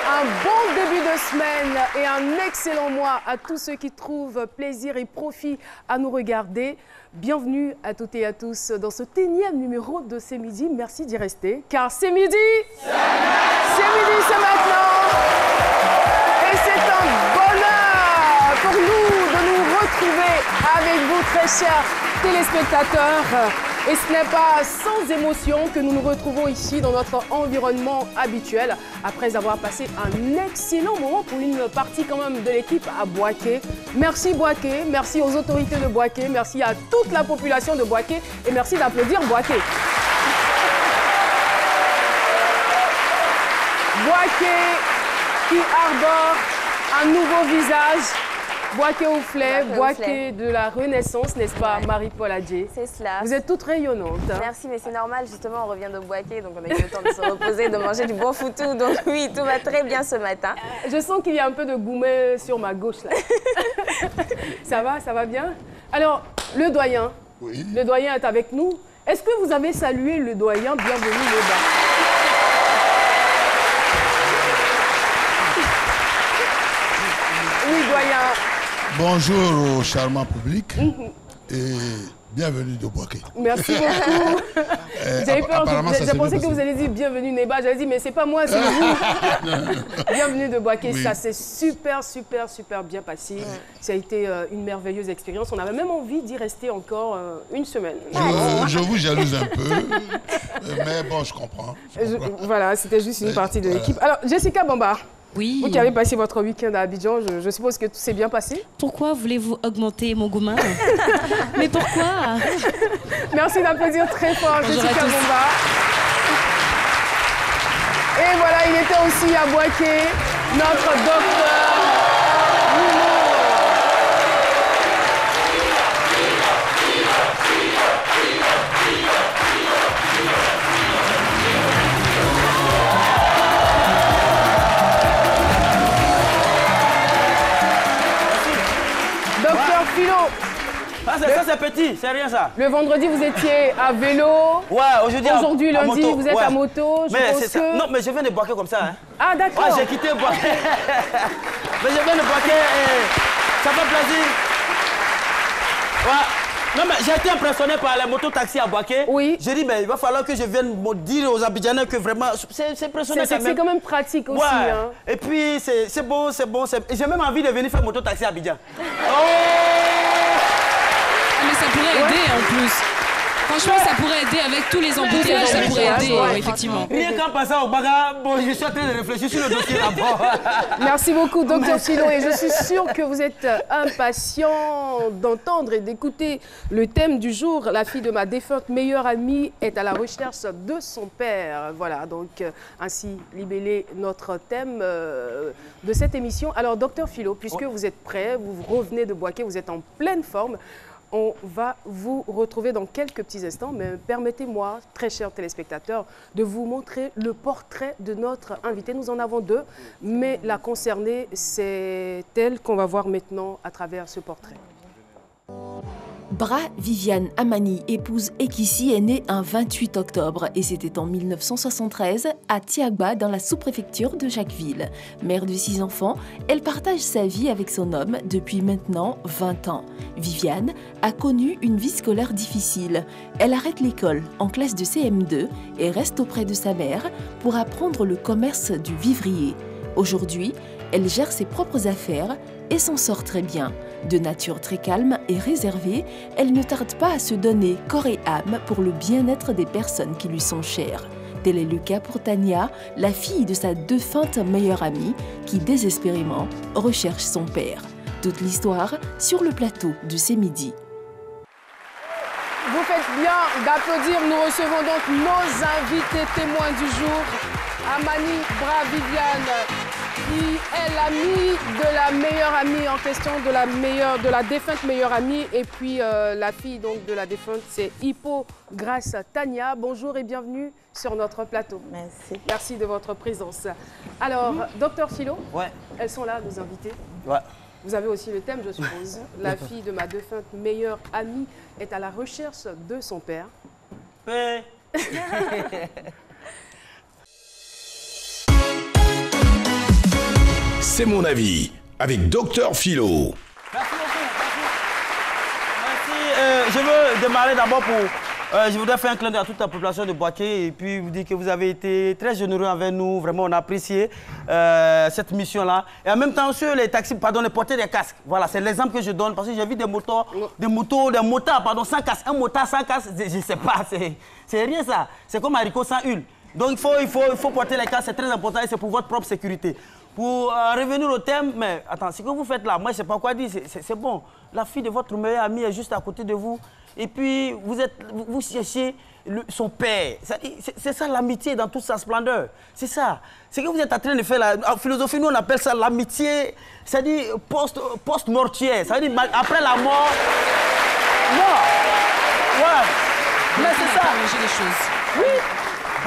un bon début de semaine et un excellent mois à tous ceux qui trouvent plaisir et profit à nous regarder. Bienvenue à toutes et à tous dans ce énième numéro de C'est Midi. Merci d'y rester, car c'est midi. C'est midi, c'est maintenant. Et c'est un bonheur pour nous de nous retrouver avec vous, très chers téléspectateurs. Et ce n'est pas sans émotion que nous nous retrouvons ici dans notre environnement habituel après avoir passé un excellent moment pour une partie quand même de l'équipe à Boaké. Merci Boaké, merci aux autorités de Boaké, merci à toute la population de Boaké et merci d'applaudir Boaké. Boaké qui arbore un nouveau visage. Boaké au fleuve, Boaké de la Renaissance, n'est-ce pas, Marie-Paul Adjé? C'est cela. Vous êtes toute rayonnante. Hein? Merci, mais c'est normal, justement, on revient de Boaké, donc on a eu le temps de se reposer, de manger du bon foutou, donc oui, tout va très bien ce matin. Je sens qu'il y a un peu de goumet sur ma gauche, là. Ça va bien? Alors, le doyen, oui. Le doyen est avec nous. Est-ce que vous avez salué le doyen? Bienvenue, le bas. Oui, doyen. Bonjour au charmant public et bienvenue de Boaké. Merci beaucoup. J'avais peur, j'ai pensé que vous allez dire bienvenue Neba. J'avais dit mais c'est pas moi, c'est vous. Bienvenue de Boaké, oui. Ça s'est super bien passé. Oui. Ça a été une merveilleuse expérience. On avait même envie d'y rester encore une semaine. Je vous jalouse un peu, mais bon, je comprends. Voilà, c'était juste une partie de l'équipe. Alors, Jessica Bamba. Oui. Vous qui avez passé votre week-end à Abidjan, je suppose que tout s'est bien passé. Pourquoi voulez-vous augmenter mon gourmand? Mais pourquoi? Merci d'applaudir très fort Jessica Bamba. Et voilà, il était aussi à Boaké, notre docteur Moumou. Philo. Ah, ça c'est petit, c'est rien ça. Le vendredi vous étiez à vélo. Ouais, aujourd'hui lundi vous êtes à moto. Non, mais je viens de Boaké comme ça. Hein. Ah d'accord. Ouais, j'ai quitté Boaké. Mais je viens de Boaké et ça fait plaisir. Ouais. Non mais j'ai été impressionné par les motos-taxis à Boaké. Oui. J'ai dit mais il va falloir que je vienne me dire aux Abidjanais que vraiment c'est impressionnant. C'est quand même pratique aussi. Ouais. Hein. Et puis c'est bon. J'ai même envie de venir faire moto-taxi à Abidjan. Mais ça pourrait aider en plus. Franchement, ça pourrait aider avec tous les embouteillages, ça pourrait aider, effectivement. Rien qu'en passant au bagarre, bon, je suis en train de réfléchir sur le dossier d'abord. Merci beaucoup, Dr Philo. Et je suis sûre que vous êtes impatient d'entendre et d'écouter le thème du jour. La fille de ma défunte meilleure amie est à la recherche de son père. Voilà, donc ainsi libellé notre thème de cette émission. Alors, Dr Philo, puisque vous êtes prêt, vous revenez de Boaké, vous êtes en pleine forme. On va vous retrouver dans quelques petits instants, mais permettez-moi, très chers téléspectateurs, de vous montrer le portrait de notre invitée. Nous en avons deux, mais la concernée, c'est elle qu'on va voir maintenant à travers ce portrait. Bra Viviane Amani, épouse Ekissi, est née un 28 octobre et c'était en 1973 à Tiagba dans la sous-préfecture de Jacquesville. Mère de 6 enfants, elle partage sa vie avec son homme depuis maintenant 20 ans. Viviane a connu une vie scolaire difficile. Elle arrête l'école en classe de CM2 et reste auprès de sa mère pour apprendre le commerce du vivrier. Aujourd'hui, elle gère ses propres affaires et s'en sort très bien. De nature très calme et réservée, elle ne tarde pas à se donner corps et âme pour le bien-être des personnes qui lui sont chères. Tel est le cas pour Tania, la fille de sa défunte meilleure amie, qui désespérément recherche son père. Toute l'histoire sur le plateau de C'est Midi. Vous faites bien d'applaudir. Nous recevons donc nos invités témoins du jour. Amani Bra Viviane, qui est l'amie de la meilleure amie en question, de la défunte meilleure amie. Et puis la fille donc de la défunte, c'est Hippo Grace Tania. Bonjour et bienvenue sur notre plateau. Merci. Merci de votre présence. Alors, docteur Philo, ouais. Elles sont là, nos invités. Ouais. Vous avez aussi le thème, je suppose. La fille de ma défunte meilleure amie est à la recherche de son père. C'est mon avis, avec Dr Philo. Merci beaucoup. Merci. Je veux démarrer d'abord pour... je voudrais faire un clin d'œil à toute la population de Boaké et puis vous dire que vous avez été très généreux envers nous. Vraiment, on a apprécié cette mission-là. Et en même temps, sur les taxis, pardon, les porteurs des casques. Voilà, c'est l'exemple que je donne parce que j'ai vu des motards, pardon, sans casque. Un motard sans casque, je ne sais pas, c'est rien ça. C'est comme un haricot sans huile. Donc il faut porter les casques, c'est très important et c'est pour votre propre sécurité. Pour revenir au thème, mais attends, ce que vous faites là, moi je ne sais pas quoi dire, c'est bon. La fille de votre meilleur ami est juste à côté de vous. Et puis vous cherchez son père. C'est ça l'amitié dans toute sa splendeur. C'est ça. Ce que vous êtes en train de faire là, en philosophie, nous on appelle ça l'amitié, c'est-à-dire post-mortière. Ça veut dire après la mort. Non. Ouais. Mais c'est ça. Les choses. Oui.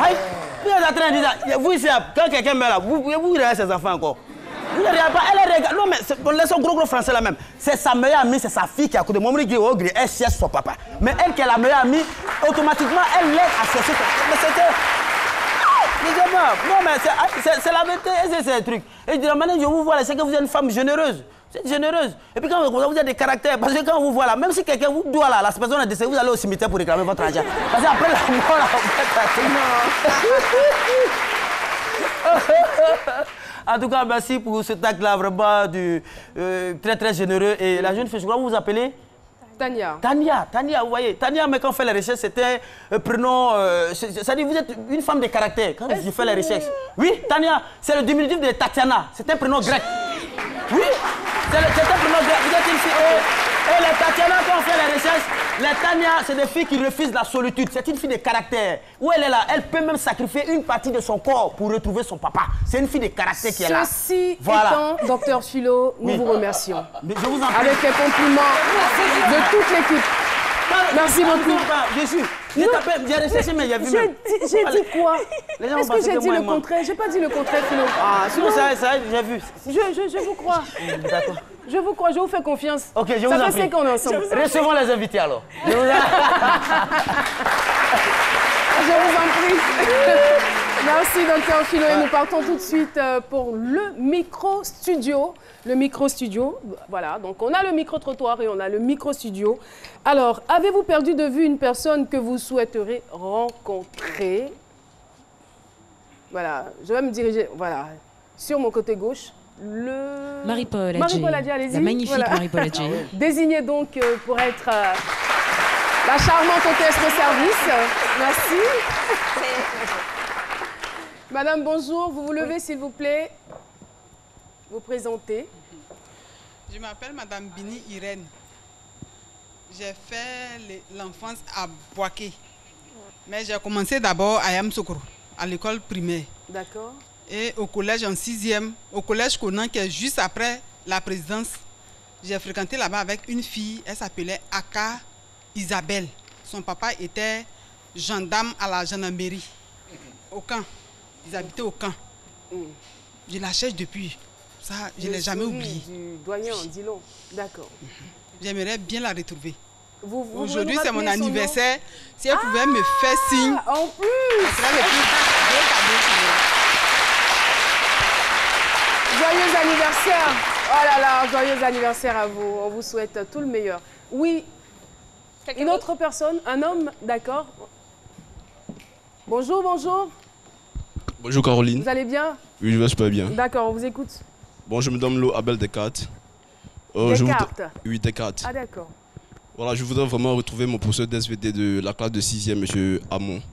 Aïe. Vous êtes en train de dire ça. Vous ici, quand quelqu'un meurt là, vous regardez ses enfants encore. Vous ne regardez pas, elle regarde. Non, mais on laisse un gros français là même. C'est sa meilleure amie, c'est sa fille qui est à côté de moi. Elle cherche son papa. Mais elle qui est la meilleure amie, automatiquement, elle l'aide à chercher son papa. Mais c'était. Non, mais c'est la vérité, c'est un truc. Et de la manière dont je vous vois, c'est que vous êtes une femme généreuse. Vous êtes généreuse. Et puis quand vous avez des caractères, parce que quand on vous voit là, même si quelqu'un vous doit là, la personne est décédée, vous allez au cimetière pour réclamer votre argent. Parce qu'après la mort, là, en tout cas, merci pour cet acte-là, vraiment très très généreux. Et la jeune fille, je crois que vous vous appelez Tania. Tania, vous voyez. Tania, mais quand on fait les recherches, c'était un prénom. C'est-à-dire, vous êtes une femme de caractère. Quand je fais les recherches. Oui, Tania, c'est le diminutif de Tatiana. C'est un prénom grec. Oui, c'est un prénom grec. Vous êtes une fille. Et les Tatiana, quand on fait les recherches, les Tania, c'est des filles qui refusent la solitude. C'est une fille de caractère. Où elle est là, elle peut même sacrifier une partie de son corps pour retrouver son papa. C'est une fille de caractère qui est là. Ceci étant, Dr Philo, nous vous remercions. Mais je vous en prie. Avec les compliments de toute l'équipe. Merci beaucoup. J'ai recherché, mais il y a vu. J'ai dit quoi? Est-ce que j'ai dit le contraire? J'ai pas dit le contraire, Philo. Ah, sinon ça, j'ai vu. Je vous crois. D'accord. Je vous crois, je vous fais confiance. Ok, je vous en prie. Ça fait 5 ans ensemble. Recevons les invités alors. Je vous en prie. Merci, Dr Philo. Et nous partons tout de suite pour le micro-studio. Le micro-studio, voilà. Donc, on a le micro-trottoir et on a le micro-studio. Alors, avez-vous perdu de vue une personne que vous souhaiteriez rencontrer? Voilà, je vais me diriger, voilà, sur mon côté gauche. Marie-Paul Adjé, allez-y. La magnifique voilà. Marie-Paul Adjé. Désignée donc pour être la charmante hôtesse de service. Merci. Madame, bonjour. Vous vous levez, s'il vous plaît. Vous présentez. Je m'appelle Madame Bini Irène. J'ai fait l'enfance à Boaké. Mais j'ai commencé d'abord à Yamsoukro, à l'école primaire. D'accord. Et au collège en 6e, au collège Conan, qui est juste après la présidence, j'ai fréquenté là-bas avec une fille, elle s'appelait Aka Isabelle. Son papa était gendarme à la gendarmerie, au camp. Ils habitaient au camp. Je la cherche depuis. Ça, je ne l'ai jamais oublié. Du doyen, dis-le. D'accord. J'aimerais bien la retrouver. Aujourd'hui, c'est mon anniversaire. Si elle pouvait me faire signe. En plus! Ce serait le plus beau cadeau. Joyeux anniversaire! Oh là là, joyeux anniversaire à vous. On vous souhaite tout le meilleur. Oui. Une autre personne, un homme, d'accord. Bonjour, bonjour. Bonjour Caroline. Vous allez bien? Oui, je vais super bien. D'accord, on vous écoute. Bon, je me nomme Lo Abel Descartes. Descartes? Oui, Descartes. Ah d'accord. Voilà, je voudrais vraiment retrouver mon professeur d'SVT de la classe de 6e, M. Hamon.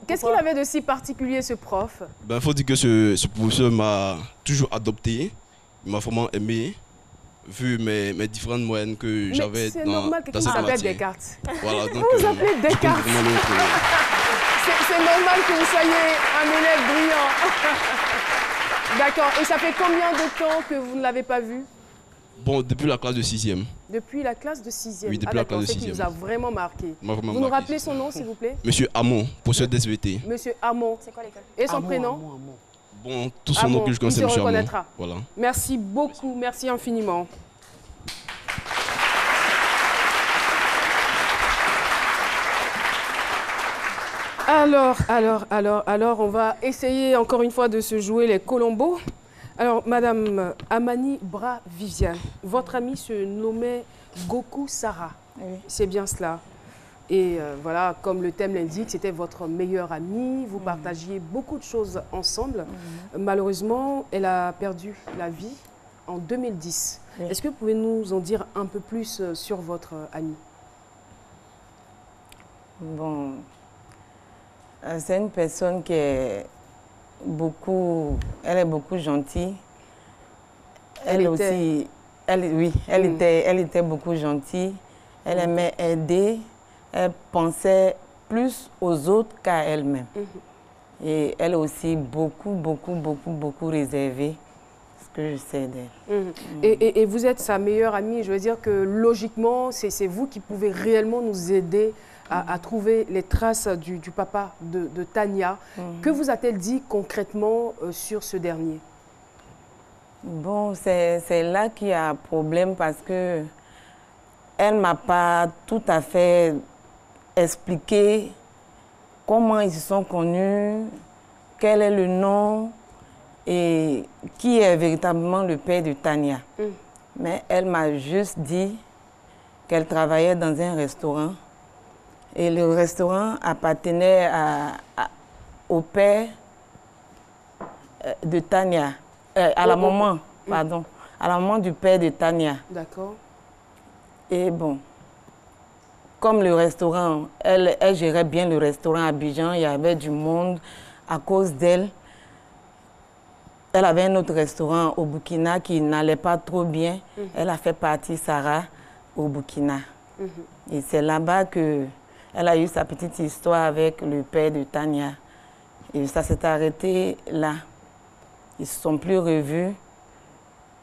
Qu'est-ce qu'il avait de si particulier, ce prof? Ben, faut dire que ce professeur m'a toujours adopté. Il m'a vraiment aimé, vu mes différentes moyennes que j'avais dans cette matière. C'est normal que vous appelez Descartes. Voilà, donc, vous appelez Descartes. C'est normal que vous soyez un élève brillant. D'accord. Et ça fait combien de temps que vous ne l'avez pas vu? Bon, depuis la classe de 6e. Depuis la classe de 6e? Oui, depuis la classe de 6e. C'est qui vous a vraiment marqué. Vous nous rappelez son nom, s'il vous plaît? Monsieur Hamon, professeur d'SVT. Monsieur Hamon. C'est quoi l'école? Et son prénom? Bon, tout son nom que je connais, c'est Monsieur Hamon. Voilà. Merci beaucoup, merci infiniment. Alors, on va essayer encore une fois de se jouer les colombos. Alors, Madame Amani Bra Viviane, votre ami se nommait Goku Sarah. Oui. C'est bien cela. Et voilà, comme le thème l'indique, c'était votre meilleure amie. Vous partagiez beaucoup de choses ensemble. Malheureusement, elle a perdu la vie en 2010. Oui. Est-ce que vous pouvez nous en dire un peu plus sur votre amie? Bon, c'est une personne qui est beaucoup gentille. Elle était beaucoup gentille. Elle aimait aider. Elle pensait plus aux autres qu'à elle-même. Et elle est aussi beaucoup réservée, ce que je sais d'elle. Et vous êtes sa meilleure amie. Je veux dire que logiquement, c'est vous qui pouvez réellement nous aider à trouver les traces du papa de Tania. Que vous a-t-elle dit concrètement sur ce dernier? Bon, c'est là qu'il y a un problème parce que elle ne m'a pas tout à fait expliqué comment ils se sont connus, quel est le nom et qui est véritablement le père de Tania. Mais elle m'a juste dit qu'elle travaillait dans un restaurant et le restaurant appartenait au père de Tania, à la maman, pardon, à la maman du père de Tania. D'accord. Et bon, comme le restaurant, elle gérait bien le restaurant à Abidjan, il y avait du monde à cause d'elle. Elle avait un autre restaurant au Burkina qui n'allait pas trop bien. Elle a fait partie, Sarah, au Burkina. Et c'est là-bas qu'elle a eu sa petite histoire avec le père de Tania. Et ça s'est arrêté là. Ils ne se sont plus revus.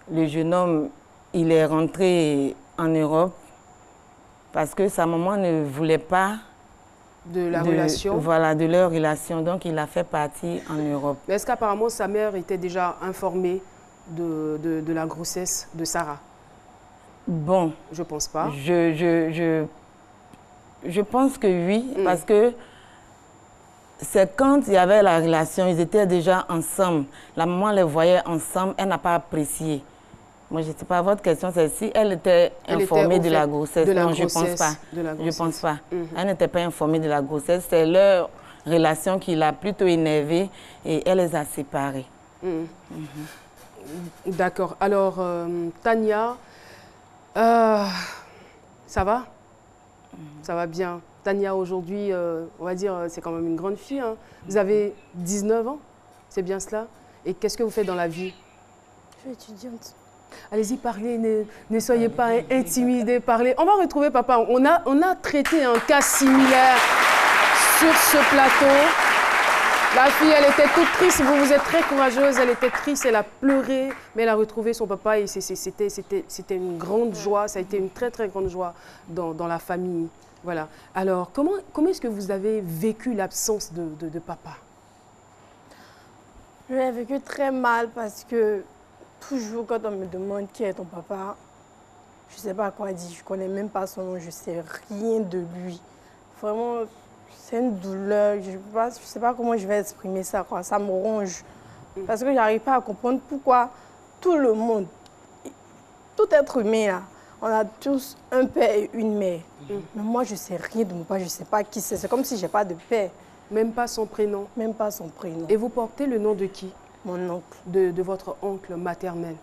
Le jeune homme, il est rentré en Europe parce que sa maman ne voulait pas de la relation. Voilà, de leur relation. Donc, il a fait partie en Europe. Mais est-ce qu'apparemment sa mère était déjà informée de la grossesse de Sarah? Bon. Je pense pas. Je pense que oui, parce que c'est quand il y avait la relation, ils étaient déjà ensemble. La maman les voyait ensemble, elle n'a pas apprécié. Moi, je ne sais pas, votre question, c'est si elle était informée de la grossesse. Non, je ne pense pas. Je ne pense pas. Elle n'était pas informée de la grossesse. C'est leur relation qui l'a plutôt énervée et elle les a séparés. D'accord. Alors, Tania, ça va? Ça va bien. Tania, aujourd'hui, on va dire, c'est quand même une grande fille. Hein. Vous avez 19 ans, c'est bien cela? Et qu'est-ce que vous faites dans la vie? Je suis étudiante. Allez-y, parlez, ne soyez pas intimidés, parlez. On va retrouver papa. On a traité un cas similaire sur ce plateau. La fille, elle était toute triste. Vous êtes très courageuse. Elle était triste, elle a pleuré, mais elle a retrouvé son papa et c'était une grande joie. Ça a été une très, très grande joie dans la famille. Voilà. Alors, comment est-ce que vous avez vécu l'absence de papa? Je l'ai vécu très mal parce que toujours, quand on me demande qui est ton papa, je ne sais pas quoi dire. Je ne connais même pas son nom, je ne sais rien de lui. Vraiment, c'est une douleur. Je ne sais pas comment je vais exprimer ça, quoi. Ça me ronge. Parce que je n'arrive pas à comprendre pourquoi tout le monde, tout être humain, là, on a tous un père et une mère. Mais moi, je ne sais rien de mon père, je ne sais pas qui c'est. C'est comme si je n'ai pas de père. Même pas son prénom? Même pas son prénom. Et vous portez le nom de qui? Mon oncle. De votre oncle maternel.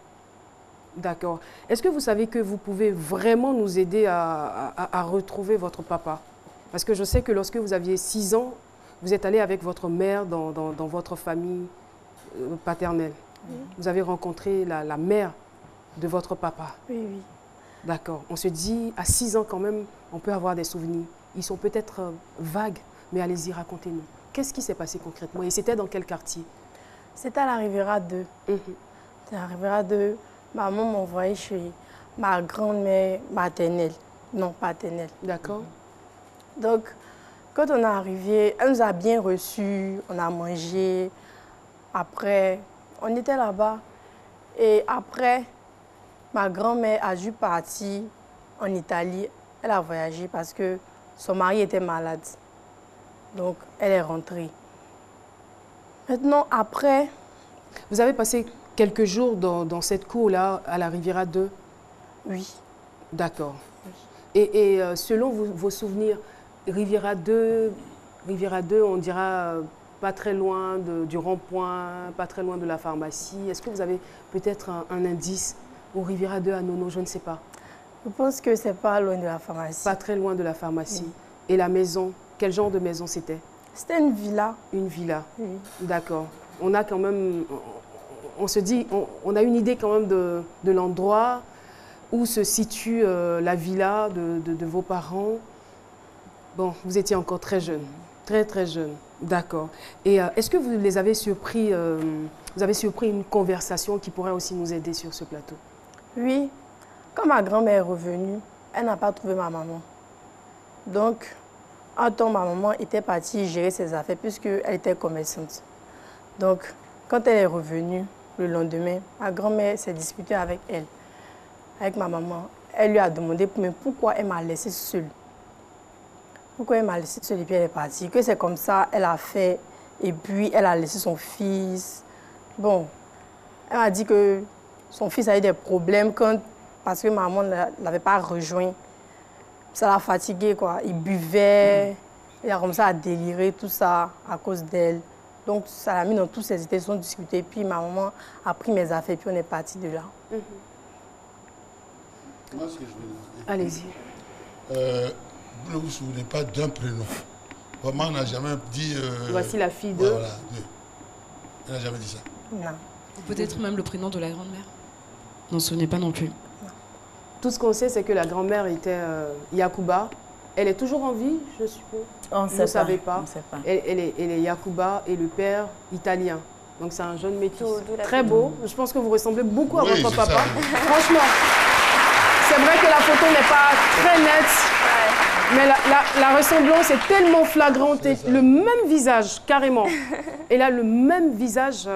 D'accord. Est-ce que vous savez que vous pouvez vraiment nous aider à retrouver votre papa? Parce que je sais que lorsque vous aviez 6 ans, vous êtes allé avec votre mère dans votre famille paternelle. Vous avez rencontré la mère de votre papa. Oui, oui. D'accord. On se dit, à 6 ans quand même, on peut avoir des souvenirs. Ils sont peut-être vagues, mais allez-y, racontez-nous. Qu'est-ce qui s'est passé concrètement? Et c'était dans quel quartier? C'était à la Riviera 2. C'était à la Riviera 2. Maman m'envoyait chez ma grand-mère maternelle. Non, paternelle. D'accord. Donc, quand on est arrivé, elle nous a bien reçus, on a mangé. Après, on était là-bas. Et après, ma grand-mère a dû partir en Italie. Elle a voyagé parce que son mari était malade. Donc, elle est rentrée. Maintenant, après... Vous avez passé quelques jours dans cette cour-là, à la Riviera 2? Oui. D'accord. Oui. Et selon vos souvenirs, Riviera 2, on dira pas très loin du rond-point, pas très loin de la pharmacie. Est-ce que vous avez peut-être un indice au Riviera 2 à Nono? Je ne sais pas. Je pense que c'est pas loin de la pharmacie. Pas très loin de la pharmacie. Oui. Et la maison, quel genre de maison c'était? C'était une villa. Une villa. Oui. D'accord. On a quand même, on se dit, on a une idée quand même de l'endroit où se situe la villa de vos parents. Bon, vous étiez encore très jeune, très jeune. D'accord. Et est-ce que vous les avez surpris, vous avez surpris une conversation qui pourrait aussi nous aider sur ce plateau? Oui. Quand ma grand-mère est revenue, elle n'a pas trouvé ma maman. Donc, un temps, ma maman était partie gérer ses affaires puisqu'elle était commerçante. Donc, quand elle est revenue le lendemain, ma grand-mère s'est disputée avec elle, avec ma maman. Elle lui a demandé mais pourquoi elle m'a laissée seule. Pourquoi elle m'a laissée seule et puis elle est partie. Que c'est comme ça, elle a fait et puis elle a laissé son fils. Bon, elle m'a dit que son fils a eu des problèmes parce que maman ne l'avait pas rejoint. Ça l'a fatigué, quoi. Il buvait, il a commencé à délirer, tout ça, à cause d'elle. Donc, ça l'a mis dans tous ses idées, ils ont discuté. Puis, ma maman a pris mes affaires, puis on est parti de là. Moi, ce que je veux dire. Allez-y. Vous ne vous souvenez pas d'un prénom. Vraiment, on n'a jamais dit... Voici la fille de... Voilà, elle n'a jamais dit ça. Non. Peut-être même le prénom de la grand-mère. On n'en souvenez pas non plus. Tout ce qu'on sait, c'est que la grand-mère était Yacouba. Elle est toujours en vie, je suppose. On ne savait pas. On sait pas. Elle est Yacouba et le père italien. Donc c'est un jeune métis. Très beau. Je pense que vous ressemblez beaucoup à votre papa. Franchement, c'est vrai que la photo n'est pas très nette, mais la ressemblance est tellement flagrante. Le même visage, carrément. Elle a le même visage...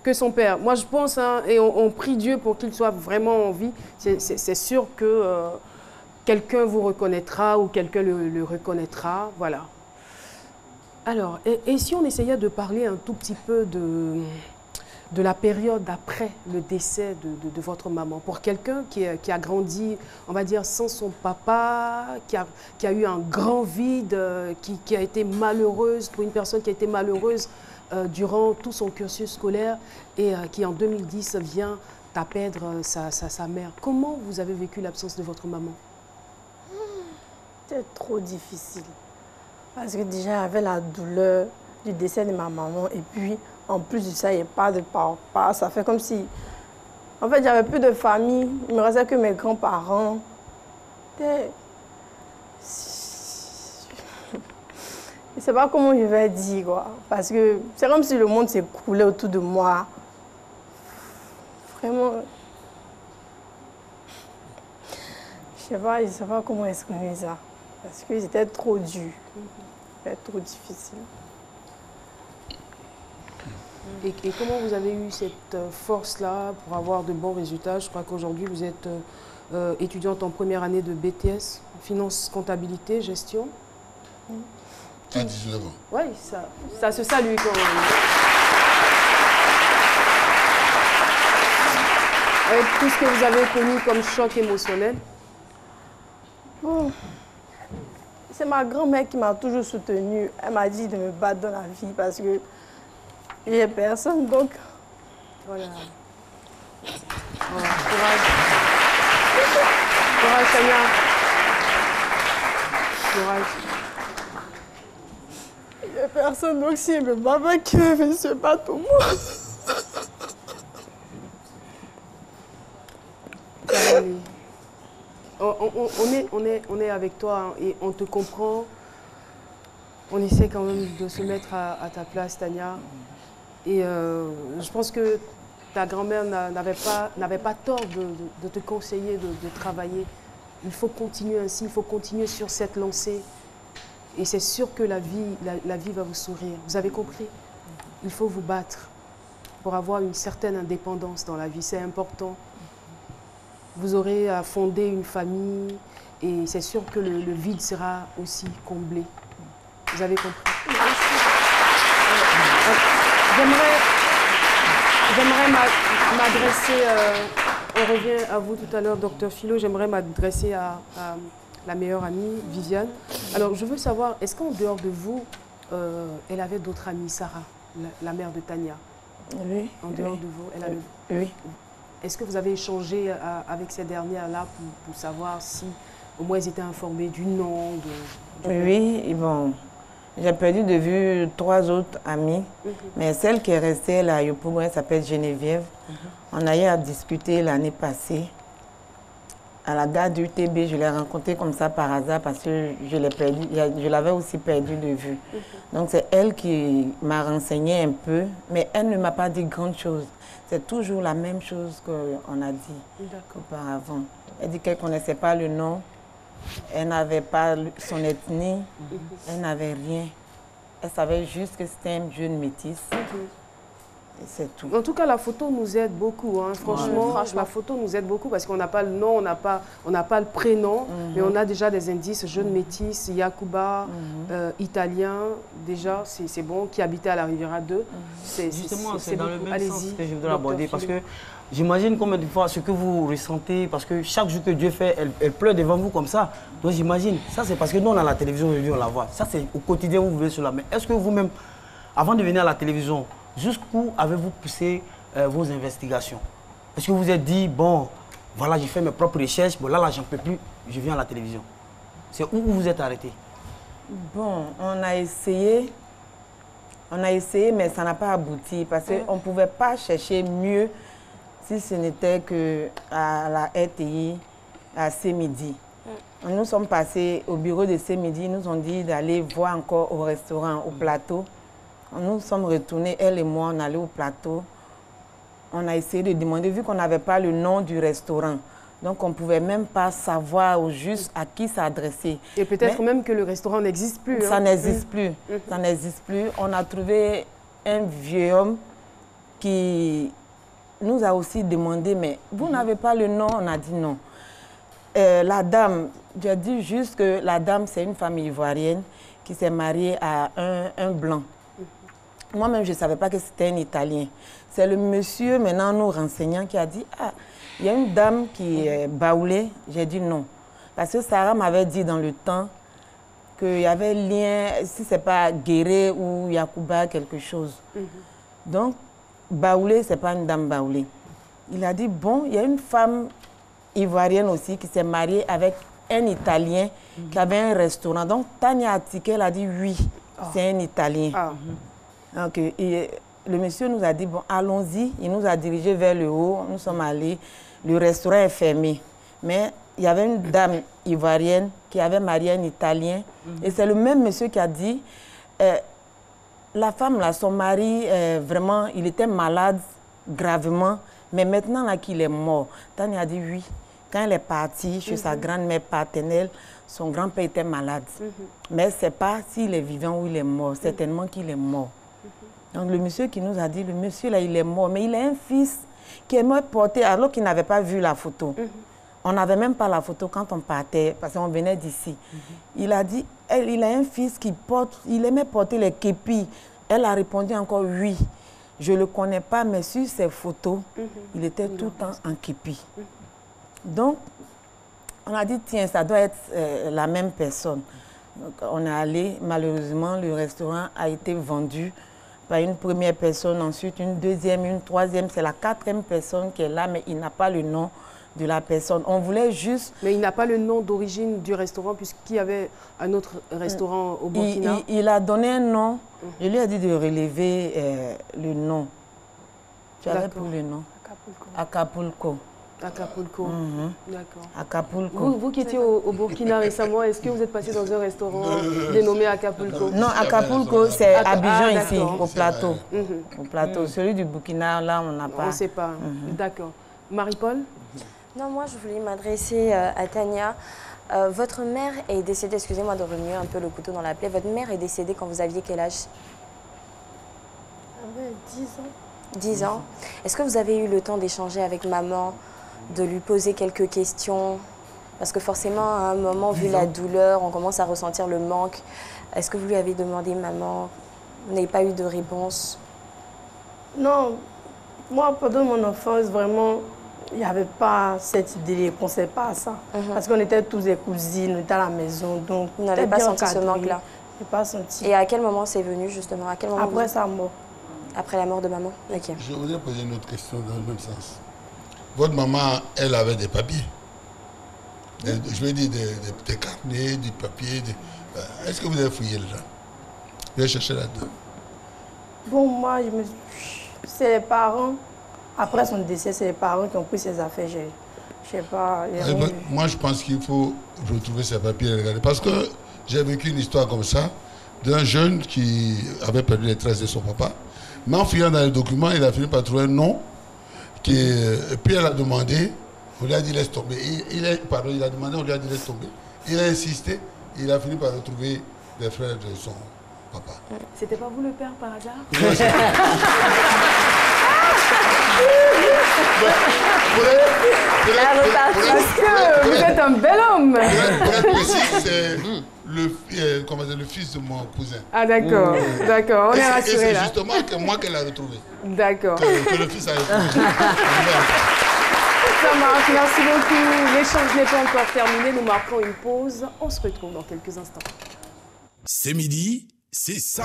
que son père. Moi, je pense, hein, et on prie Dieu pour qu'il soit vraiment en vie. C'est sûr que quelqu'un vous reconnaîtra ou quelqu'un le reconnaîtra. Voilà. Alors, et si on essayait de parler un tout petit peu de la période après le décès de votre maman, pour quelqu'un qui a grandi, on va dire, sans son papa, qui a eu un grand vide, qui a été malheureuse, pour une personne qui a été malheureuse durant tout son cursus scolaire et qui en 2010 vient à perdre sa mère. Comment vous avez vécu l'absence de votre maman? C'était trop difficile. Parce que déjà, il y avait la douleur du décès de ma maman et puis en plus de ça, il n'y a pas de papa. Ça fait comme si... En fait, j'avais plus de famille. Il ne me restait que mes grands-parents. Je ne sais pas comment je vais dire, quoi. Parce que c'est comme si le monde s'écroulait autour de moi. Vraiment... Je ne sais pas comment exprimer ça. Parce que c'était trop dur. C'était trop difficile. Et comment vous avez eu cette force-là pour avoir de bons résultats? Je crois qu'aujourd'hui, vous êtes étudiante en première année de BTS, Finance, Comptabilité, Gestion. À 19 ans. Oui, ça se salue quand même. Avec tout ce que vous avez connu comme choc émotionnel. Bon. C'est ma grand-mère qui m'a toujours soutenue. Elle m'a dit de me battre dans la vie parce que il n'y a personne, donc... Voilà. Voilà. Courage. Courage, Tania. Courage. Il n'y a personne, donc si le papa qui veut se battre pour moi. On est avec toi, hein, et on te comprend. On essaie quand même de se mettre à ta place, Tania. Et je pense que ta grand-mère n'avait pas tort de te conseiller de travailler. Il faut continuer ainsi, il faut continuer sur cette lancée. Et c'est sûr que la vie va vous sourire. Vous avez compris? Il faut vous battre pour avoir une certaine indépendance dans la vie. C'est important. Vous aurez à fonder une famille et c'est sûr que le vide sera aussi comblé. Vous avez compris? J'aimerais m'adresser, on revient à vous tout à l'heure, Dr Philo, j'aimerais m'adresser à la meilleure amie, Viviane. Alors, je veux savoir, est-ce qu'en dehors de vous, elle avait d'autres amis, Sarah, la mère de Tania? Oui. En dehors de vous, elle avait... Oui. Est-ce que vous avez échangé avec ces dernières-là pour savoir si au moins ils étaient informés du nom Oui, bon, j'ai perdu de vue 3 autres amies, mais celle qui est restée là, elle s'appelle Geneviève. On a eu à discuter l'année passée. À la gare du UTB, je l'ai rencontrée comme ça par hasard parce que je l'avais aussi perdu de vue. Donc c'est elle qui m'a renseigné un peu, mais elle ne m'a pas dit grande chose. C'est toujours la même chose qu'on a dit auparavant. Elle dit qu'elle ne connaissait pas le nom, elle n'avait pas son ethnie, elle n'avait rien. Elle savait juste que c'était une jeune métisse. C'est tout. En tout cas, la photo nous aide beaucoup. Hein. Franchement, la photo nous aide beaucoup parce qu'on n'a pas le nom, on n'a pas le prénom, mais on a déjà des indices. Jeune métisse, Yacouba, italien, déjà, c'est bon, qui habitait à la Riviera 2. Justement, c'est dans le même sens que je voudrais aborder parce que j'imagine combien de fois ce que vous ressentez, parce que chaque jour que Dieu fait, elle pleure devant vous comme ça. Donc j'imagine, ça c'est parce que nous on a la télévision, on la voit. Ça c'est au quotidien, vous vivez sur la main. Est-ce que vous-même, avant de venir à la télévision, jusqu'où avez-vous poussé vos investigations? Est-ce que vous vous êtes dit, bon, voilà, j'ai fait mes propres recherches, bon là, j'en peux plus, je viens à la télévision. C'est où vous vous êtes arrêté? Bon, on a essayé, mais ça n'a pas abouti parce qu'on ne pouvait pas chercher mieux si ce n'était qu'à la RTI, à C-Midi. Nous sommes passés au bureau de C-Midi, ils nous ont dit d'aller voir encore au restaurant, au plateau. Nous sommes retournés, elle et moi, on allait au plateau. On a essayé de demander, vu qu'on n'avait pas le nom du restaurant. Donc, on ne pouvait même pas savoir au juste à qui s'adresser. Et peut-être même que le restaurant n'existe plus. Ça n'existe plus. Ça n'existe plus. On a trouvé un vieux homme qui nous a aussi demandé, mais vous n'avez pas le nom? On a dit non. La dame, j'ai dit juste que la dame, c'est une femme ivoirienne qui s'est mariée à un blanc. Moi-même, je ne savais pas que c'était un Italien. C'est le monsieur, maintenant, nous renseignant, qui a dit, ah, il y a une dame qui est baoulée. J'ai dit non. Parce que Sarah m'avait dit dans le temps qu'il y avait lien, si ce n'est pas Guéré ou Yacouba, quelque chose. Donc, baoulée, ce n'est pas une dame baoulée. Il a dit, bon, il y a une femme ivoirienne aussi qui s'est mariée avec un Italien qui avait un restaurant. Donc, Tania Atike, elle a dit oui, c'est un Italien. Donc, le monsieur nous a dit, bon, allons-y. Il nous a dirigés vers le haut. Nous sommes allés. Le restaurant est fermé. Mais il y avait une dame ivoirienne qui avait marié un Italien. Et c'est le même monsieur qui a dit, la femme, là, son mari, vraiment, il était malade gravement. Mais maintenant là qu'il est mort, Tania a dit oui. Quand elle est partie chez sa grand-mère paternelle, son grand-père était malade. Mais elle ne sait pas s'il est vivant ou il est mort. Certainement qu'il est mort. Donc le monsieur qui nous a dit, le monsieur là, il est mort. Mais il a un fils qui aimait porter, alors qu'il n'avait pas vu la photo. On n'avait même pas la photo quand on partait, parce qu'on venait d'ici. Il a dit, il a un fils qui porte, il aimait porter les képis. Elle a répondu encore oui. Je ne le connais pas, mais sur ses photos, il était tout le temps en képi. Donc, on a dit, tiens, ça doit être la même personne. Donc, on est allé, malheureusement, le restaurant a été vendu par une première personne, ensuite une deuxième, une troisième. C'est la 4e personne qui est là, mais il n'a pas le nom de la personne. On voulait juste... Mais il n'a pas le nom d'origine du restaurant, puisqu'il y avait un autre restaurant au Burkina. Il a donné un nom. Je lui ai dit de relever le nom. Tu avais pour le nom? Acapulco. Acapulco. D'accord. Acapulco. Vous qui étiez au Burkina récemment, est-ce que vous êtes passé dans un restaurant dénommé Acapulco? Non, Acapulco, c'est Abidjan ici, au plateau. Au plateau. Celui du Burkina, là, on n'a pas... On ne sait pas. D'accord. Marie-Paul? Non, moi, je voulais m'adresser à Tania. Votre mère est décédée, excusez-moi de remuer un peu le couteau dans la plaie, votre mère est décédée quand vous aviez quel âge? J'avais 10 ans. 10 ans. Est-ce que vous avez eu le temps d'échanger avec maman, de lui poser quelques questions? Parce que forcément, à un moment, vu la douleur, on commence à ressentir le manque. Est-ce que vous lui avez demandé, maman? Vous n'avez pas eu de réponse? Non, Moi, pendant mon enfance, vraiment, il n'y avait pas cette idée, on ne pensait pas à ça. Parce qu'on était tous des cousines, on était à la maison, donc vous n'avez pas senti ce manque-là? Je n'ai pas senti. Et à quel moment c'est venu, justement? À quel moment après sa mort. Après la mort de maman? Ok. Je voudrais poser une autre question dans le même sens. Votre maman, elle avait des papiers. Je veux dire des carnets, des papiers. Est-ce que vous avez fouillé là-dedans? Vous avez cherché là-dedans? Bon, moi, c'est les parents. Après son décès, c'est les parents qui ont pris ses affaires. Je sais pas. Moi, je pense qu'il faut retrouver ces papiers et regarder. Parce que j'ai vécu une histoire comme ça d'un jeune qui avait perdu les traces de son papa. Mais en fouillant dans les documents, il a fini par trouver un nom. Et puis elle a demandé, on lui a dit laisse tomber. Il a demandé, on lui a dit laisse tomber. Il a insisté, il a fini par retrouver les frères de son papa. C'était pas vous le père par hasard? Parce que vous êtes un bel homme. Pour être précis, c'est le fils de mon cousin. Ah d'accord, d'accord, on est rassurés là. C'est justement que moi qu'elle a retrouvé. D'accord. Que le fils a retrouvé. Ça marche, merci beaucoup. L'échange n'est pas encore terminé, nous marquons une pause. On se retrouve dans quelques instants. C'est midi, c'est ça.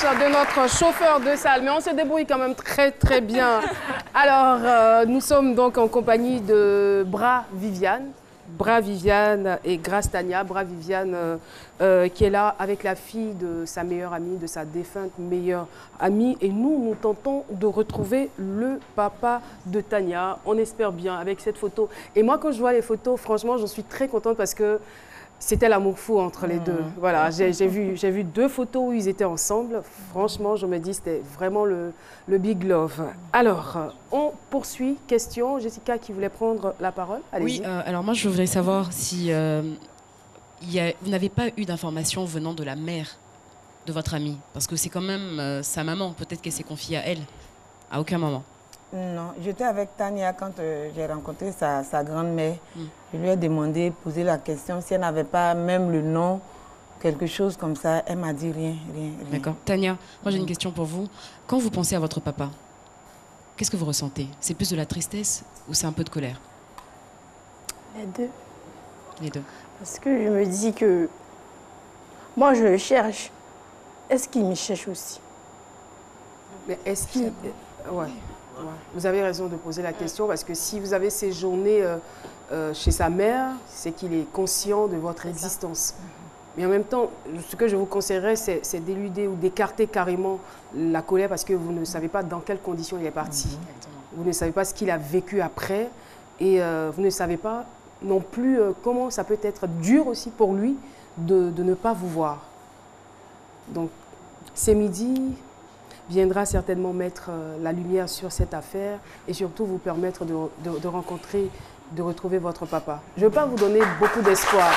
De notre chauffeur de salle, mais on se débrouille quand même très très bien. Alors, nous sommes donc en compagnie de Bra Viviane et Grâce Tania. Bra Viviane qui est là avec la fille de sa meilleure amie, de sa défunte meilleure amie. Et nous tentons de retrouver le papa de Tania. On espère bien avec cette photo. Et moi, quand je vois les photos, franchement, j'en suis très contente parce que c'était l'amour fou entre les deux. Voilà, j'ai vu 2 photos où ils étaient ensemble. Franchement, je me dis c'était vraiment le big love. Alors, on poursuit. Question. Jessica qui voulait prendre la parole. Allez-y. Oui, alors moi, je voudrais savoir si vous n'avez pas eu d'informations venant de la mère de votre amie. Parce que c'est quand même sa maman. Peut-être qu'elle s'est confiée à elle. À aucun moment. Non, j'étais avec Tania quand j'ai rencontré sa grand-mère. Je lui ai demandé, posé la question si elle n'avait pas même le nom, quelque chose comme ça. Elle m'a dit rien. D'accord. Tania, moi j'ai une question pour vous. Quand vous pensez à votre papa, qu'est-ce que vous ressentez? C'est plus de la tristesse ou c'est un peu de colère? Les deux. Les deux. Parce que je me dis que moi je le cherche. Est-ce qu'il me cherche aussi? Mais est-ce qu'il... Ouais. Vous avez raison de poser la question parce que si vous avez séjourné chez sa mère, c'est qu'il est conscient de votre existence. Mais en même temps, ce que je vous conseillerais, c'est d'éluder ou d'écarter carrément la colère parce que vous ne savez pas dans quelles conditions il est parti. Vous ne savez pas ce qu'il a vécu après et vous ne savez pas non plus comment ça peut être dur aussi pour lui de ne pas vous voir. Donc, c'est midi viendra certainement mettre la lumière sur cette affaire et surtout vous permettre de rencontrer, de retrouver votre papa. Je ne veux pas vous donner beaucoup d'espoir,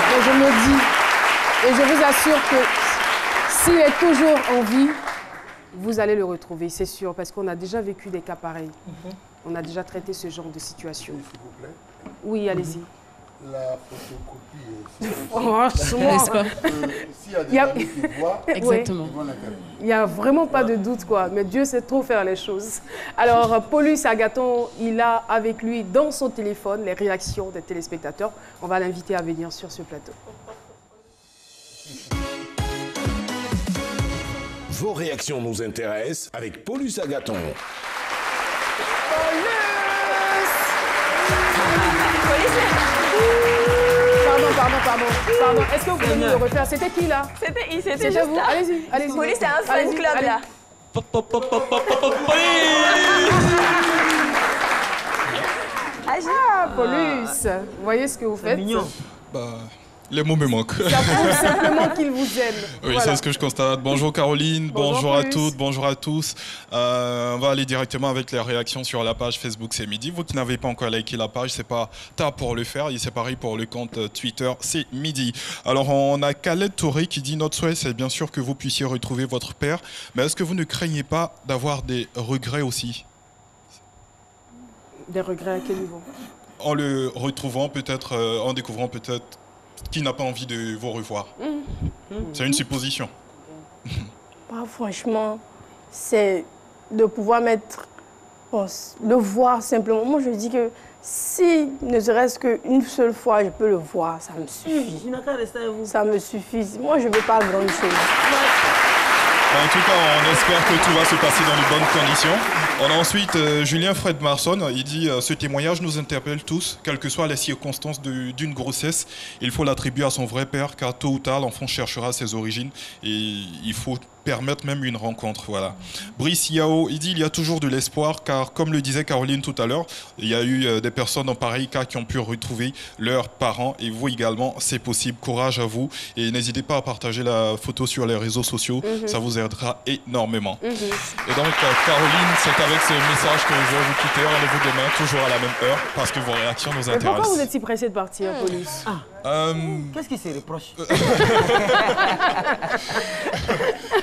mais je me dis, et je vous assure que s'il est toujours en vie, vous allez le retrouver, c'est sûr, parce qu'on a déjà vécu des cas pareils. On a déjà traité ce genre de situation. S'il vous plaît. Oui, allez-y. La photocopie. Franchement, s'il y a des amis qui voient, exactement. Ils vont la garder. Il n'y a vraiment pas de doute, quoi. Mais Dieu sait trop faire les choses. Alors, Paulus Agathon, il a avec lui dans son téléphone les réactions des téléspectateurs. On va l'inviter à venir sur ce plateau. Vos réactions nous intéressent avec Paulus Agathon. Pardon. Est-ce que vous pouvez nous le refaire? C'était qui là? C'était juste vous. là. Allez-y. Police, c'est un fan club là. Ah, Paulus, vous voyez ce que vous faites? C'est mignon. Les mots me manquent. Ça prouve simplement qu'il vous aime. Oui, voilà. c'est ce que je constate. Bonjour Caroline, bonjour à toutes, bonjour à tous. On va aller directement avec les réactions sur la page Facebook C'est Midi. Vous qui n'avez pas encore liké la page, c'est pas tard pour le faire. Et c'est pareil pour le compte Twitter C'est Midi. Alors on a Khaled Touré qui dit notre souhait, c'est bien sûr que vous puissiez retrouver votre père. Mais est-ce que vous ne craignez pas d'avoir des regrets aussi? Des regrets à quel niveau? En le retrouvant peut-être, en découvrant peut-être qui n'a pas envie de vous revoir. C'est une supposition. Franchement, c'est de pouvoir le voir simplement. Moi, je dis que si ne serait-ce qu'une seule fois, je peux le voir, ça me suffit. Ça me suffit. Moi, je ne veux pas grand chose. En tout cas, on espère que tout va se passer dans de bonnes conditions. On a ensuite Julien Fred Marson. Il dit ce témoignage nous interpelle tous, quelles que soient les circonstances d'une grossesse. Il faut l'attribuer à son vrai père, car tôt ou tard, l'enfant cherchera ses origines et il faut permettre même une rencontre. Voilà. Brice Yao, il dit il y a toujours de l'espoir, car comme le disait Caroline tout à l'heure, il y a eu des personnes en pareil cas qui ont pu retrouver leurs parents. Et vous également, c'est possible. Courage à vous. Et n'hésitez pas à partager la photo sur les réseaux sociaux. Ça vous aidera énormément. Et donc, Caroline, c'est avec ce message que je vais vous quitter. Rendez-vous demain, toujours à la même heure, parce que vos réactions nous intéressent. Mais pourquoi vous êtes si pressé de partir, Paulus? Qu'est-ce qui se reproche?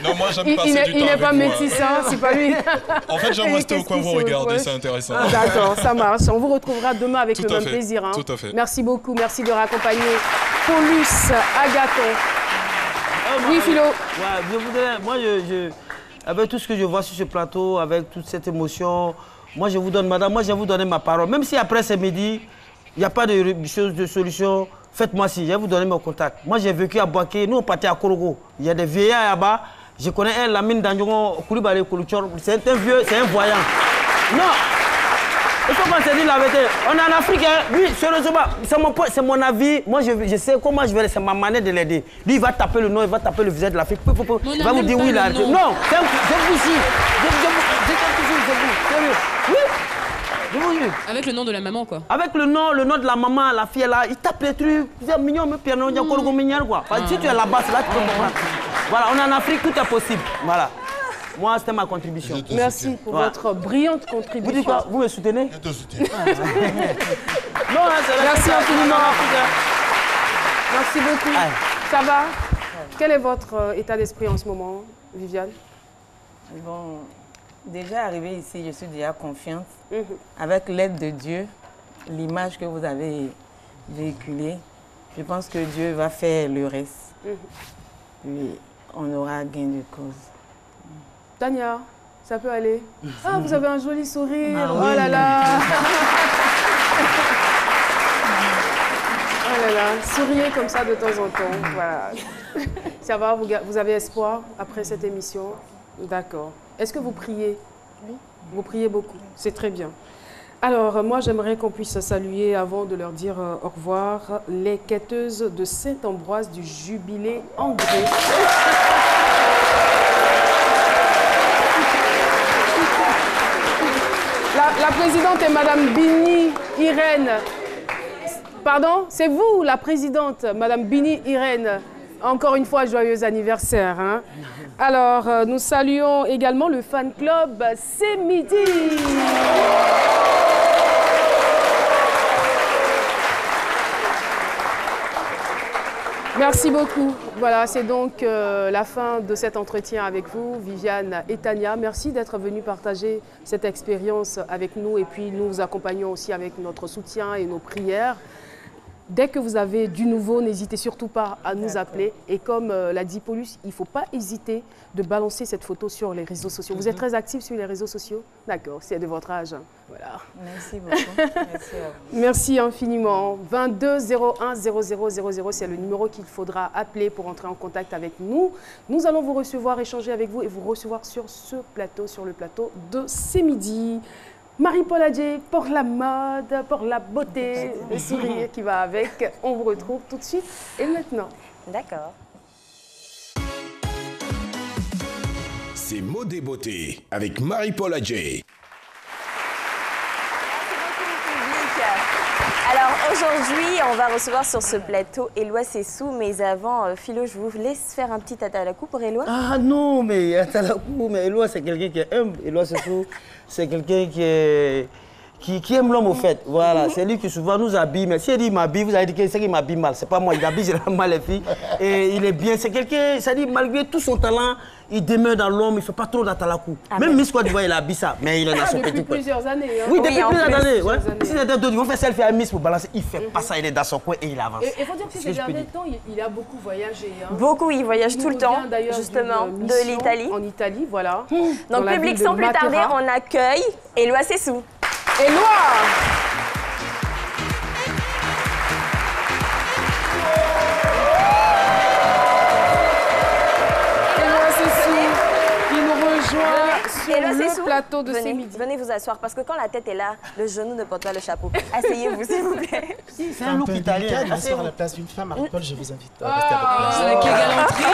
Non, moi j'aime passer du temps avec vous. Il n'est pas métissant, c'est pas lui. En fait, j'aime rester au coin vous regarder, c'est intéressant. D'accord, ça marche. On vous retrouvera demain avec le même plaisir. Tout à fait. Merci beaucoup, merci de raccompagner Paulus Agathon. Oui, Philo. Avec tout ce que je vois sur ce plateau, avec toute cette émotion, moi je vous donne, madame, moi je vais vous donner ma parole. Même si après ce midi, il n'y a pas de solution, faites-moi si, je vais vous donner mon contact. Moi j'ai vécu à Boaké, nous on partait à Korogo. Il y a des vieillards là-bas, je connais un, Lamine Dandion, Koulibaly Koulouchor, c'est un vieux, c'est un voyant. Non, il faut qu'on se dise la vérité. On est en Afrique, hein. Lui, sérieusement, c'est mon avis. Moi, je sais comment je vais, c'est ma manière de l'aider. Lui, il va taper le nom, il va taper le visage de l'Afrique. Il va vous dire oui, il a arrêté. Non, c'est vous ici. Oui. Je vous jure. Avec le nom de la maman, quoi. Avec le nom de la maman, la fille là, il tape les trucs. C'est mignon, mais puis il y a encore mignon, quoi. Si tu es là-bas, c'est là que tu peux comprendre. Voilà, on est en Afrique, tout est possible. Voilà. Moi, c'était ma contribution. Merci pour votre brillante contribution. Vous dites quoi? Vous me soutenez? Je te soutiens. Non, merci infiniment. Merci beaucoup. Ça va? Quel est votre état d'esprit en ce moment, Viviane? Bon, déjà arrivée ici, je suis déjà confiante. Avec l'aide de Dieu, l'image que vous avez véhiculée, je pense que Dieu va faire le reste. Puis on aura gain de cause. Tania, ça peut aller? Ah, vous avez un joli sourire. Ah, oh oui. là là. Oh là là. Souriez comme ça de temps en temps. Voilà. Ça va, vous avez espoir après cette émission? D'accord. Est-ce que vous priez? Oui. Vous priez beaucoup. C'est très bien. Alors, moi, j'aimerais qu'on puisse saluer, avant de leur dire au revoir, les quêteuses de Saint-Ambroise du Jubilé André. La présidente est Madame Bini Irène. Pardon, c'est vous la présidente, Madame Bini Irène. Encore une fois, joyeux anniversaire. Hein. Alors, nous saluons également le fan club C'est Midi. Merci beaucoup. Voilà, c'est donc la fin de cet entretien avec vous, Viviane et Tania. Merci d'être venus partager cette expérience avec nous et puis nous vous accompagnons aussi avec notre soutien et nos prières. Dès que vous avez du nouveau, n'hésitez surtout pas à nous appeler. Et comme l'a dit Paulus, il ne faut pas hésiter de balancer cette photo sur les réseaux sociaux. Vous êtes très actifs sur les réseaux sociaux? D'accord, c'est de votre âge. Voilà. Merci beaucoup. Merci à vous. Merci infiniment. 22 01 00 00, c'est le numéro qu'il faudra appeler pour entrer en contact avec nous. Nous allons vous recevoir, échanger avec vous et vous recevoir sur ce plateau, sur le plateau de C'est Midi. Marie-Paul Adjei pour la mode, pour la beauté, le sourire qui va avec. On vous retrouve tout de suite et maintenant. D'accord. C'est Mode et Beauté avec Marie-Paul Adjei. Alors aujourd'hui, on va recevoir sur ce plateau Éloi Sessou, mais avant, Philo, je vous laisse faire un petit atalakou pour Éloi. Ah non, mais atalakou, mais Éloi c'est quelqu'un qui est humble. Éloi Sessou, c'est quelqu'un qui aime l'homme au fait. Voilà, c'est lui qui souvent nous habille. Mais si il dit m'habille, vous allez dire que c'est qu'il m'habille mal. C'est pas moi, il habille généralement les filles. Et il est bien, c'est quelqu'un, ça dit malgré tout son talent, il demeure dans l'homme, il ne fait pas trop d'atalakou. Même Miss Côte d'Ivoire, il habille ça, mais il en a son petit peu. Depuis plusieurs années. Hein. Oui, depuis plusieurs années. Ouais. Si c'était d'autres, ils vont faire selfie à Miss pour balancer. Il ne fait pas ça, il est dans son coin et il avance. Et il faut dire que ces derniers temps, il a beaucoup voyagé. Hein. Beaucoup, il voyage tout le temps, justement, de l'Italie. En Italie, voilà. Donc, public, sans plus tarder, on accueille Éloi Sessou. Éloi! Sur le plateau de ces midis. Venez vous asseoir parce que quand la tête est là, le genou ne porte pas le chapeau. Asseyez-vous s'il vous plaît. C'est un look italien. Asseoir à la place d'une femme, Marie-Paul, je vous invite à rester avec quelle galanterie.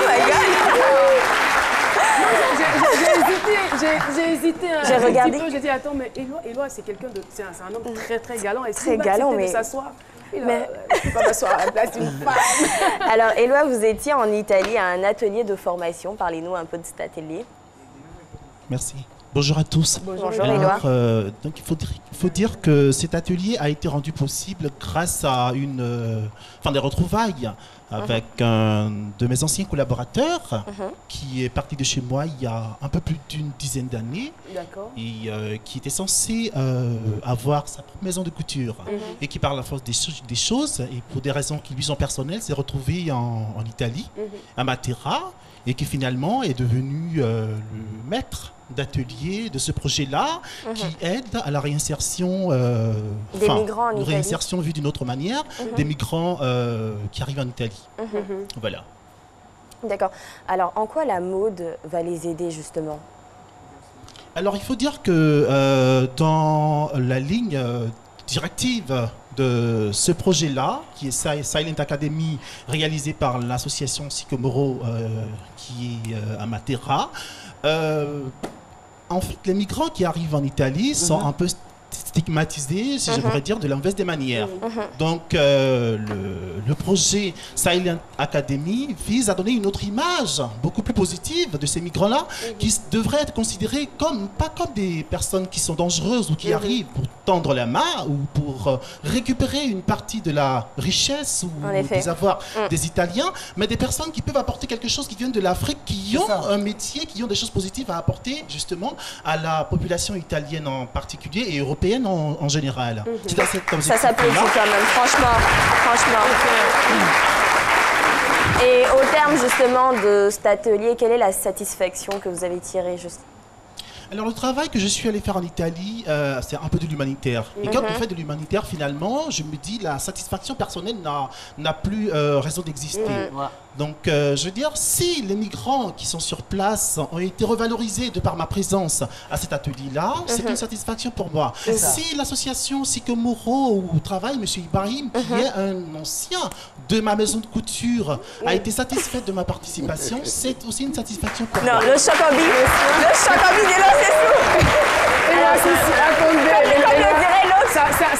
J'ai hésité un petit peu. J'ai dit attends, mais Éloi c'est quelqu'un de, c'est un homme très galant et très galant, mais de s'asseoir. Je ne peux pas m'asseoir à la place d'une femme. Alors Éloi, vous étiez en Italie à un atelier de formation. Parlez-nous un peu de cet atelier. Merci. Bonjour à tous. Bonjour Éloi. Donc il faut dire que cet atelier a été rendu possible grâce à des retrouvailles avec un de mes anciens collaborateurs qui est parti de chez moi il y a un peu plus d'une dizaine d'années et qui était censé avoir sa propre maison de couture et qui par la force des choses et pour des raisons qui lui sont personnelles s'est retrouvé en Italie, à Matera, et qui finalement est devenu le maître d'atelier de ce projet-là qui aide à la réinsertion, des migrants en Italie. Réinsertion vue d'une autre manière, des migrants qui arrivent en Italie. Voilà. D'accord. Alors, en quoi la mode va les aider justement? Alors, il faut dire que dans la ligne directive de ce projet-là, qui est Silent Academy, réalisé par l'association Sycomoro qui est à Matera, en fait, les migrants qui arrivent en Italie sont un peu stigmatisés, si je pourrais dire, de la mauvaise des manières. Donc, le projet Silent Academy vise à donner une autre image, beaucoup plus positive, de ces migrants-là, qui devraient être considérés pas comme des personnes qui sont dangereuses ou qui arrivent pour tendre la main ou pour récupérer une partie de la richesse ou des avoirs des Italiens, mais des personnes qui peuvent apporter quelque chose, qui viennent de l'Afrique, qui ont un métier, qui ont des choses positives à apporter justement à la population italienne en particulier et européenne en général. Ça s'applaudit quand même, franchement. Et au terme justement de cet atelier, quelle est la satisfaction que vous avez tirée juste? Alors le travail que je suis allé faire en Italie, c'est un peu de l'humanitaire. Et quand on fait de l'humanitaire, finalement, je me dis la satisfaction personnelle n'a plus raison d'exister. Donc je veux dire, si les migrants qui sont sur place ont été revalorisés de par ma présence à cet atelier-là, c'est une satisfaction pour moi. Si l'association Sycomoro où travaille M. Ibrahim, qui est un ancien de ma maison de couture, a été satisfaite de ma participation, c'est aussi une satisfaction pour moi. Non, le chocobi de l'eau.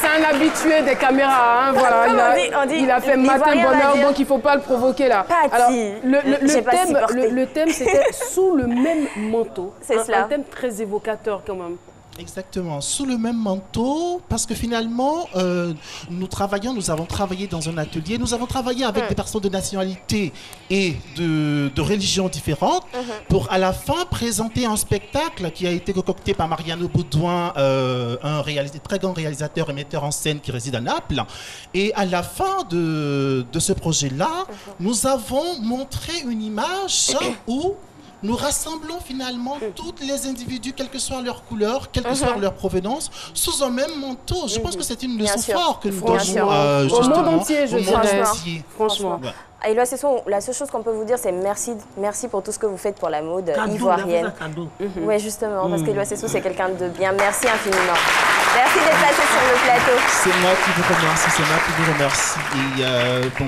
C'est un habitué des caméras, hein, voilà. Il a fait matin bonheur, donc il ne faut pas le provoquer là. Alors, le thème c'était sous le même manteau. C'est un thème très évocateur quand même. Exactement, sous le même manteau, parce que finalement, nous avons travaillé dans un atelier, nous avons travaillé avec des personnes de nationalité et de religions différentes pour à la fin présenter un spectacle qui a été concocté par Mariano Baudouin, un très grand réalisateur et metteur en scène qui réside à Naples. Et à la fin de ce projet-là, nous avons montré une image où nous rassemblons finalement tous les individus, quelle que soit leur couleur, quelle que soit leur provenance, sous un même manteau. Je pense que c'est une leçon forte que nous donnons au monde entier, je dirais. Franchement. Et là, la seule chose qu'on peut vous dire, c'est merci pour tout ce que vous faites pour la mode ivoirienne. Oui, justement, parce qu'Eloi Sessou, c'est quelqu'un de bien. Merci infiniment. Merci d'être passé sur le plateau. C'est moi qui vous remercie, c'est moi qui vous remercie.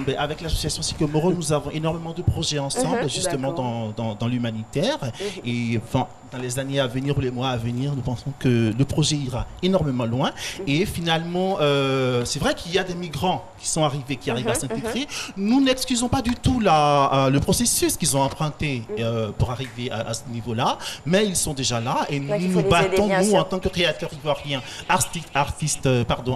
Et avec l'association Sycomoro, nous avons énormément de projets ensemble, justement dans l'humanitaire. Et enfin, dans les années à venir ou les mois à venir, nous pensons que le projet ira énormément loin. Et finalement, c'est vrai qu'il y a des migrants qui sont arrivés, qui arrivent à s'intégrer. Nous n'excusons pas du tout le processus qu'ils ont emprunté pour arriver à ce niveau-là, mais ils sont déjà là et nous nous battons, nous, en tant que créateurs ivoiriens, artistes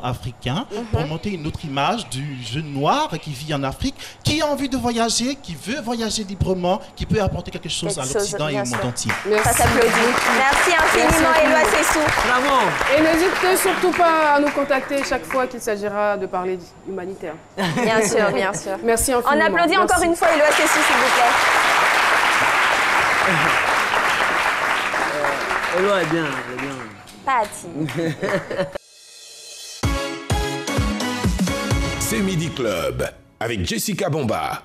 africains, pour monter une autre image du jeune noir qui vit en Afrique, qui a envie de voyager, qui veut voyager librement, qui peut apporter quelque chose à l'Occident et au monde entier. Ça s'applaudit. Merci infiniment, Eloi Sessou. Bravo. Et n'hésitez surtout pas à nous contacter chaque fois qu'il s'agira de parler humanitaire. Bien sûr, bien sûr. Merci infiniment. On applaudit encore une fois Eloi Sessou, s'il vous plaît. Eloi est bien, elle est bien. Pati. C'est Midi Club avec Jessica Bomba.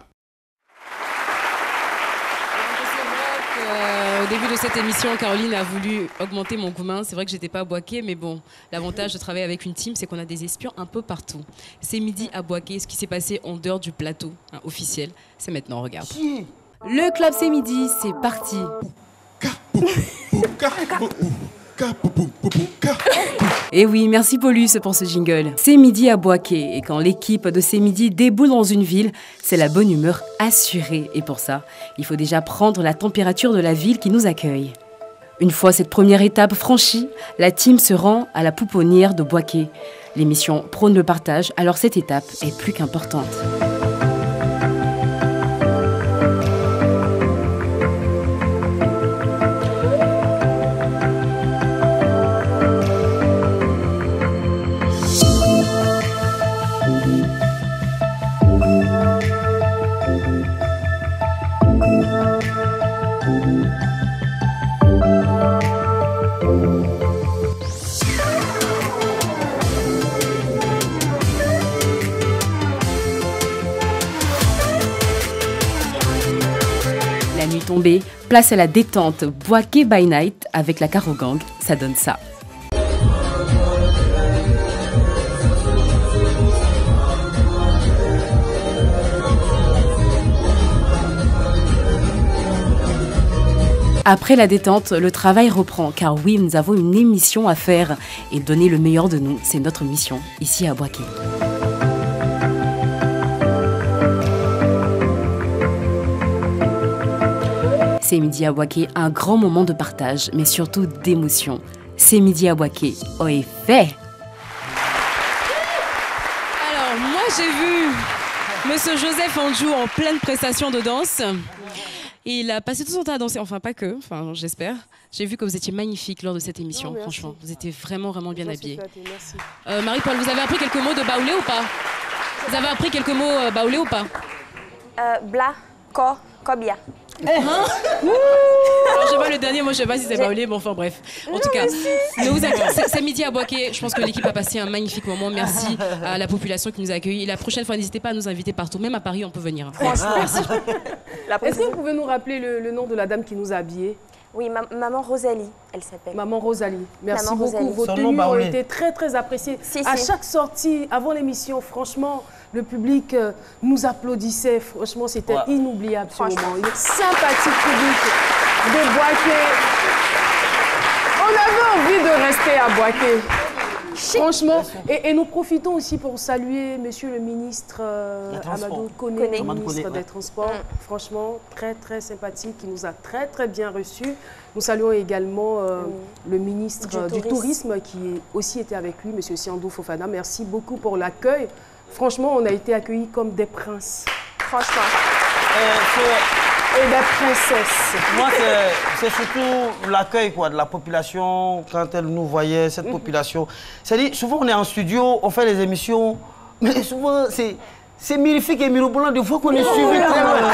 Au début de cette émission, Caroline a voulu augmenter mon gourmand. C'est vrai que j'étais pas à Boaké, mais bon, l'avantage de travailler avec une team, c'est qu'on a des espions un peu partout. C'est Midi à Boaké. Ce qui s'est passé en dehors du plateau officiel, c'est maintenant, on regarde. Le club C'est Midi, c'est parti. Et oui, merci Paulus pour ce jingle. C'est Midi à Boaké, et quand l'équipe de C'est Midi déboule dans une ville, c'est la bonne humeur assurée. Et pour ça, il faut déjà prendre la température de la ville qui nous accueille. Une fois cette première étape franchie, la team se rend à la pouponnière de Boaké. L'émission prône le partage, alors cette étape est plus qu'importante. La nuit tombée, place à la détente, Boaké by night avec la Caro Gang, ça donne ça. Après la détente, le travail reprend, car oui, nous avons une émission à faire. Et donner le meilleur de nous, c'est notre mission, ici à Boaké. C'est Midi à Boaké, un grand moment de partage, mais surtout d'émotion. C'est Midi à Boaké, au effet. Alors, moi j'ai vu Monsieur Joseph Andjou en pleine prestation de danse. Et il a passé tout son temps à danser, enfin pas que, enfin j'espère. J'ai vu que vous étiez magnifique lors de cette émission, franchement. Vous étiez vraiment bien habillée. Marie-Paul, vous avez appris quelques mots de baoulé ou pas? Vous avez appris quelques mots baoulé ou pas? Bla, kobia. Alors je sais pas le dernier, moi je sais pas si c'est baoulé, bon enfin bref. En tout cas, c'est Midi à Boaké. Je pense que l'équipe a passé un magnifique moment. Merci à la population qui nous a accueillis. Et la prochaine fois, n'hésitez pas à nous inviter partout, même à Paris, on peut venir. Merci. Est-ce que vous pouvez nous rappeler le nom de la dame qui nous a habillés? Oui, Maman Rosalie, elle s'appelle. Maman Rosalie. Merci Maman beaucoup. Rosalie. Vos tenues ont été très appréciées. À chaque sortie, avant l'émission, franchement, le public nous applaudissait. Franchement, c'était inoubliable ce moment. Il est sympathique public de Boaké. On avait envie de rester à Boaké. Franchement, et nous profitons aussi pour saluer Monsieur le ministre Amadou Koné, ministre des Transports. Franchement, très sympathique, qui nous a très bien reçus. Nous saluons également le ministre du Tourisme qui aussi était avec lui, Monsieur Siandou Fofana. Merci beaucoup pour l'accueil. Franchement, on a été accueillis comme des princes. Franchement. Et des princesses. Moi, c'est surtout l'accueil de la population, quand elle nous voyait, cette population. C'est-à-dire, souvent on est en studio, on fait les émissions, mais souvent c'est mirifique et mirobolant, des fois qu'on est suivi très loin.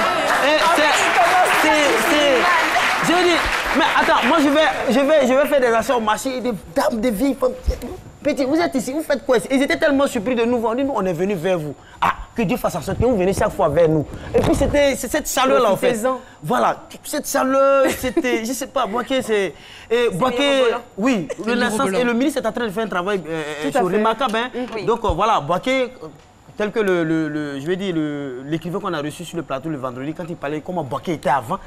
Je veux dire, mais attends, moi je vais faire des actions au marché, des dames, des vieilles femmes. Petit, vous êtes ici, vous faites quoi? Ils étaient tellement surpris de nous voir, nous on est venus vers vous. Ah, que Dieu fasse en sorte que vous venez chaque fois vers nous. Et puis c'est cette chaleur-là, en fait. Voilà, cette chaleur, c'était, je ne sais pas, Boaké, c'est... Boaké, oui, Renaissance, et le ministre est en train de faire un travail remarquable. Hein. Oui. Donc voilà, Boaké, tel que je vais dire, l'écrivain qu'on a reçu sur le plateau le vendredi, quand il parlait comment Boaké était avant,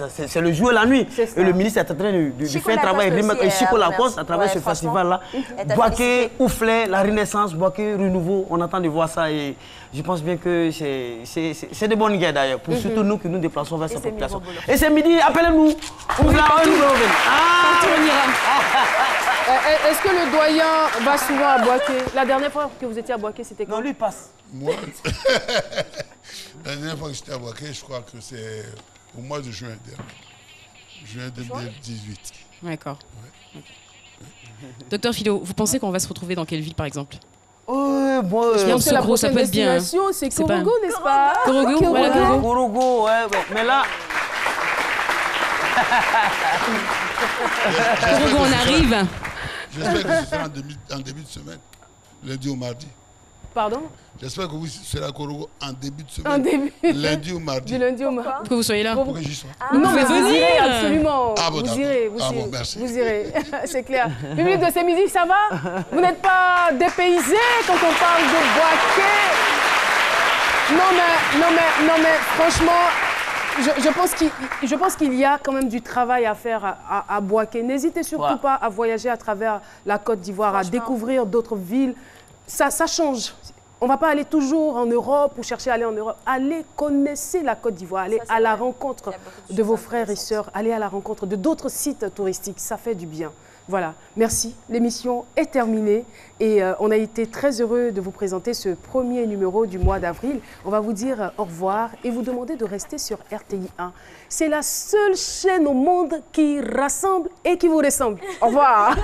c'est le jour et la nuit. Et le ministre est en train de faire un travail remarquable. Chico Lacoste, à travers ce festival-là. Boaké, Ouflé, la Renaissance, Boaké, Renouveau, on attend de voir ça. Et je pense bien que c'est de bonnes guerres d'ailleurs, pour surtout nous qui nous déplaçons vers cette population. Et c'est midi, appelez-nous. On Est-ce que le doyen va souvent à Boaké? La dernière fois que vous étiez à Boaké, c'était quand? Non, lui passe. Moi, la dernière fois que j'étais à Boaké, je crois que c'est au mois de juin dernier. Juin 2018. D'accord. Ouais. Docteur Philo, vous pensez qu'on va se retrouver dans quelle ville, par exemple? Bon, ça peut être bien. C'est Korogo, n'est-ce pas? Korogo, voilà, Korogo. Korogo, ouais, mais là... Korogo, on arrive. J'espère que ce sera en début de semaine, lundi ou mardi. Pardon? J'espère que vous serez à Korogo en début de semaine. Lundi ou mardi. Du lundi au mardi. Pour que vous soyez là. Pour que j'y sois. Non, mais vous irez absolument. Ah bon, vous irez. bon, merci. Vous irez. C'est clair. Public de ces midi, ça va? Vous n'êtes pas dépaysé quand on parle de Boaké? Non mais, franchement, je pense qu'il y a quand même du travail à faire à Boaké. N'hésitez surtout pas à voyager à travers la Côte d'Ivoire, à découvrir d'autres villes. Ça change. On ne va pas aller toujours en Europe ou chercher à aller en Europe. Allez, connaissez la Côte d'Ivoire. Allez à la rencontre de vos frères et sœurs. Allez à la rencontre de d'autres sites touristiques. Ça fait du bien. Voilà, merci. L'émission est terminée et on a été très heureux de vous présenter ce premier numéro du mois d'avril. On va vous dire au revoir et vous demander de rester sur RTI 1. C'est la seule chaîne au monde qui rassemble et qui vous ressemble. Au revoir.